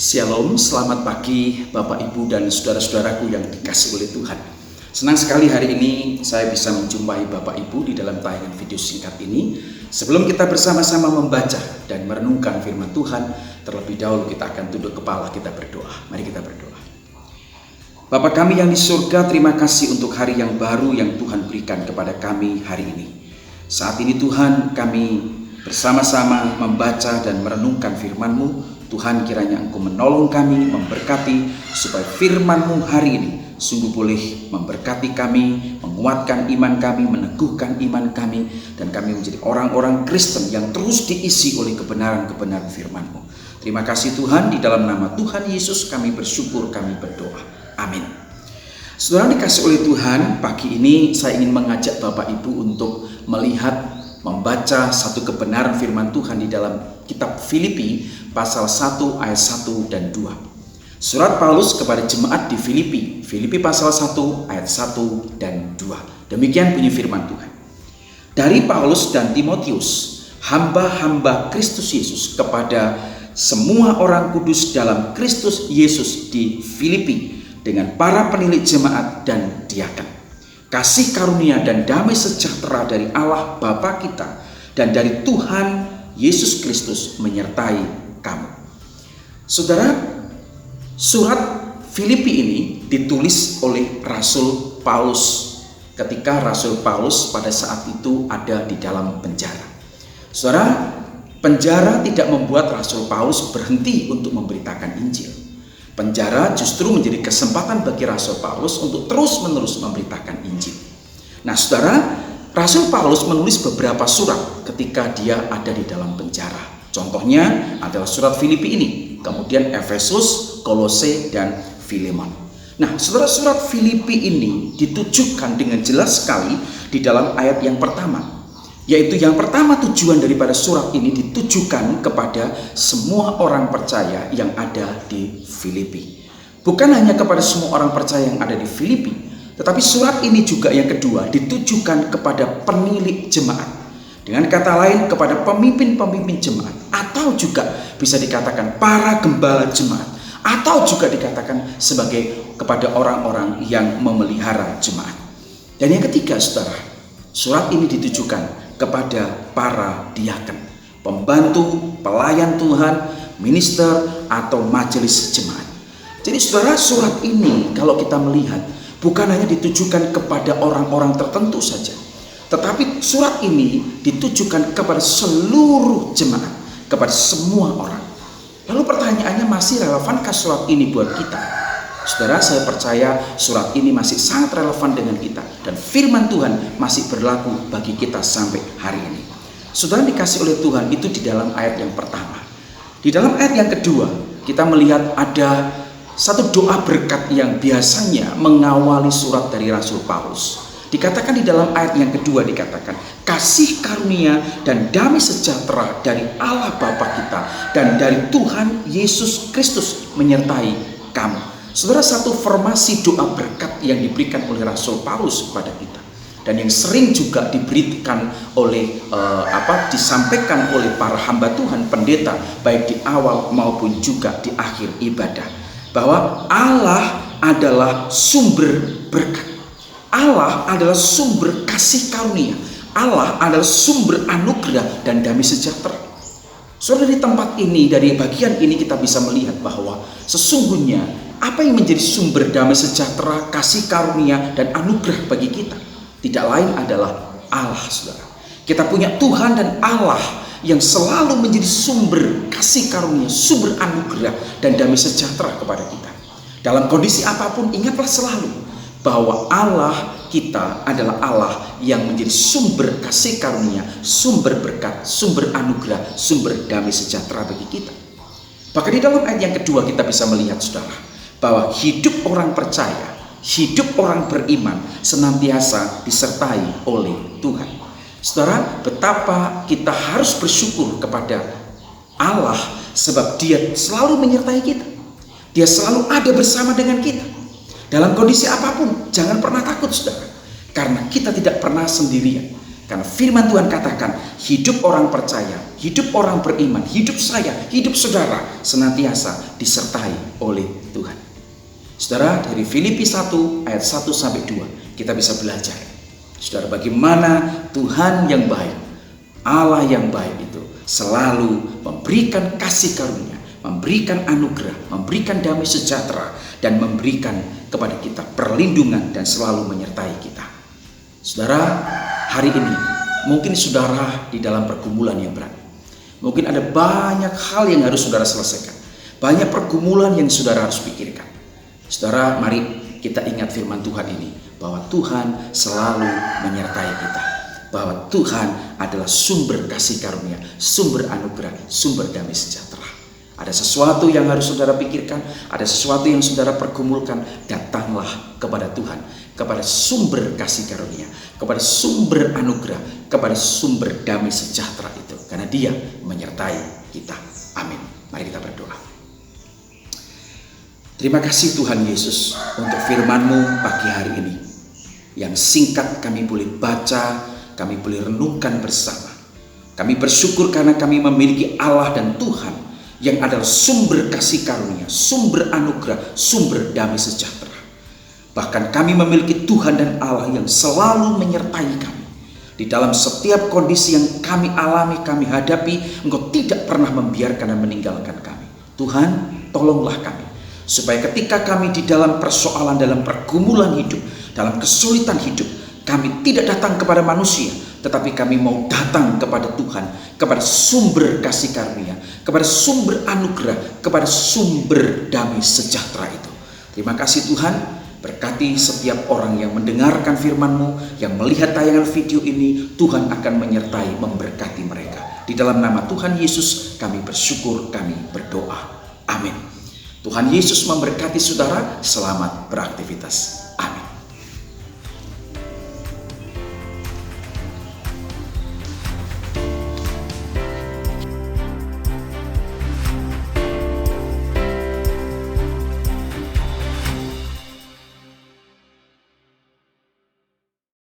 Shalom, selamat pagi Bapak Ibu dan saudara-saudaraku yang dikasihi oleh Tuhan. Senang sekali hari ini saya bisa menjumpai Bapak Ibu di dalam tayangan video singkat ini. Sebelum kita bersama-sama membaca dan merenungkan firman Tuhan, terlebih dahulu kita akan tunduk kepala, kita berdoa. Mari kita berdoa. Bapa kami yang di surga, terima kasih untuk hari yang baru yang Tuhan berikan kepada kami hari ini. Saat ini Tuhan, kami bersama-sama membaca dan merenungkan firman-Mu. Tuhan, kiranya Engkau menolong kami, memberkati, supaya firman-Mu hari ini sungguh boleh memberkati kami, menguatkan iman kami, meneguhkan iman kami, dan kami menjadi orang-orang Kristen yang terus diisi oleh kebenaran-kebenaran firman-Mu. Terima kasih Tuhan, di dalam nama Tuhan Yesus kami bersyukur, kami berdoa. Amin. Saudara dikasih oleh Tuhan, pagi ini saya ingin mengajak Bapak Ibu untuk melihat, membaca satu kebenaran firman Tuhan di dalam kitab Filipi pasal 1 ayat 1 dan 2. Surat Paulus kepada jemaat di Filipi, Filipi pasal 1 ayat 1 dan 2. Demikian bunyi firman Tuhan. Dari Paulus dan Timotius, hamba-hamba Kristus Yesus, kepada semua orang kudus dalam Kristus Yesus di Filipi, dengan para penilik jemaat dan diaken. Kasih karunia dan damai sejahtera dari Allah Bapa kita dan dari Tuhan Yesus Kristus menyertai kamu. Saudara, surat Filipi ini ditulis oleh Rasul Paulus ketika Rasul Paulus pada saat itu ada di dalam penjara. Saudara, penjara tidak membuat Rasul Paulus berhenti untuk memberitakan Injil. Penjara justru menjadi kesempatan bagi Rasul Paulus untuk terus-menerus memberitakan Injil. Nah, saudara, Rasul Paulus menulis beberapa surat ketika dia ada di dalam penjara. Contohnya adalah surat Filipi ini, kemudian Efesus, Kolose, dan Filemon. Nah, saudara, surat Filipi ini ditujukan dengan jelas sekali di dalam ayat yang pertama. Yaitu yang pertama, tujuan daripada surat ini ditujukan kepada semua orang percaya yang ada di Filipi. Bukan hanya kepada semua orang percaya yang ada di Filipi, tetapi surat ini juga yang kedua ditujukan kepada penilik jemaat. Dengan kata lain, kepada pemimpin-pemimpin jemaat, atau juga bisa dikatakan para gembala jemaat, atau juga dikatakan sebagai kepada orang-orang yang memelihara jemaat. Dan yang ketiga, saudara, surat ini ditujukan kepada para diaken, pembantu, pelayan Tuhan, minister, atau majelis jemaat. Jadi saudara, surat ini kalau kita melihat bukan hanya ditujukan kepada orang-orang tertentu saja, tetapi surat ini ditujukan kepada seluruh jemaat, kepada semua orang. Lalu pertanyaannya, masih relevankah surat ini buat kita? Saudara, saya percaya surat ini masih sangat relevan dengan kita, dan firman Tuhan masih berlaku bagi kita sampai hari ini. Saudara dikasih oleh Tuhan, itu di dalam ayat yang pertama. Di dalam ayat yang kedua, kita melihat ada satu doa berkat yang biasanya mengawali surat dari Rasul Paulus. Dikatakan di dalam ayat yang kedua, dikatakan kasih karunia dan damai sejahtera dari Allah Bapa kita dan dari Tuhan Yesus Kristus menyertai kamu. Saudara, satu formasi doa berkat yang diberikan oleh Rasul Paulus kepada kita, dan yang sering juga diberikan oleh disampaikan oleh para hamba Tuhan, pendeta, baik di awal maupun juga di akhir ibadah, bahwa Allah adalah sumber berkat, Allah adalah sumber kasih karunia, Allah adalah sumber anugerah dan damai sejahtera. Saudara, di tempat ini, dari bagian ini kita bisa melihat bahwa sesungguhnya apa yang menjadi sumber damai sejahtera, kasih karunia, dan anugerah bagi kita tidak lain adalah Allah, saudara. Kita punya Tuhan dan Allah yang selalu menjadi sumber kasih karunia, sumber anugerah, dan damai sejahtera kepada kita. Dalam kondisi apapun, ingatlah selalu bahwa Allah kita adalah Allah yang menjadi sumber kasih karunia, sumber berkat, sumber anugerah, sumber damai sejahtera bagi kita. Bahkan di dalam ayat yang kedua kita bisa melihat, saudara, bahwa hidup orang percaya, hidup orang beriman senantiasa disertai oleh Tuhan. Saudara, betapa kita harus bersyukur kepada Allah, sebab Dia selalu menyertai kita. Dia selalu ada bersama dengan kita. Dalam kondisi apapun, jangan pernah takut, saudara, karena kita tidak pernah sendirian. Karena firman Tuhan katakan, hidup orang percaya, hidup orang beriman, hidup saya, hidup saudara senantiasa disertai oleh Tuhan. Saudara, dari Filipi 1 ayat 1 sampai 2 kita bisa belajar, saudara, bagaimana Tuhan yang baik, Allah yang baik itu selalu memberikan kasih karunia, memberikan anugerah, memberikan damai sejahtera, dan memberikan kepada kita perlindungan dan selalu menyertai kita. Saudara, hari ini mungkin saudara di dalam pergumulan yang berat. Mungkin ada banyak hal yang harus saudara selesaikan, banyak pergumulan yang saudara harus pikirkan. Saudara, mari kita ingat firman Tuhan ini, bahwa Tuhan selalu menyertai kita, bahwa Tuhan adalah sumber kasih karunia, sumber anugerah, sumber damai sejahtera. Ada sesuatu yang harus saudara pikirkan, ada sesuatu yang saudara pergumulkan, datanglah kepada Tuhan, kepada sumber kasih karunia, kepada sumber anugerah, kepada sumber damai sejahtera itu, karena Dia menyertai kita. Amin. Mari kita berdoa. Terima kasih Tuhan Yesus untuk firman-Mu pagi hari ini, yang singkat kami boleh baca, kami boleh renungkan bersama. Kami bersyukur karena kami memiliki Allah dan Tuhan yang adalah sumber kasih karunia, sumber anugerah, sumber damai sejahtera. Bahkan kami memiliki Tuhan dan Allah yang selalu menyertai kami. Di dalam setiap kondisi yang kami alami, kami hadapi, Engkau tidak pernah membiarkan dan meninggalkan kami. Tuhan, tolonglah kami, supaya ketika kami di dalam persoalan, dalam pergumulan hidup, dalam kesulitan hidup, kami tidak datang kepada manusia, tetapi kami mau datang kepada Tuhan, kepada sumber kasih karunia, kepada sumber anugerah, kepada sumber damai sejahtera itu. Terima kasih Tuhan, berkati setiap orang yang mendengarkan firman-Mu, yang melihat tayangan video ini. Tuhan akan menyertai, memberkati mereka. Di dalam nama Tuhan Yesus kami bersyukur, kami berdoa. Amin. Tuhan Yesus memberkati saudara, selamat beraktivitas.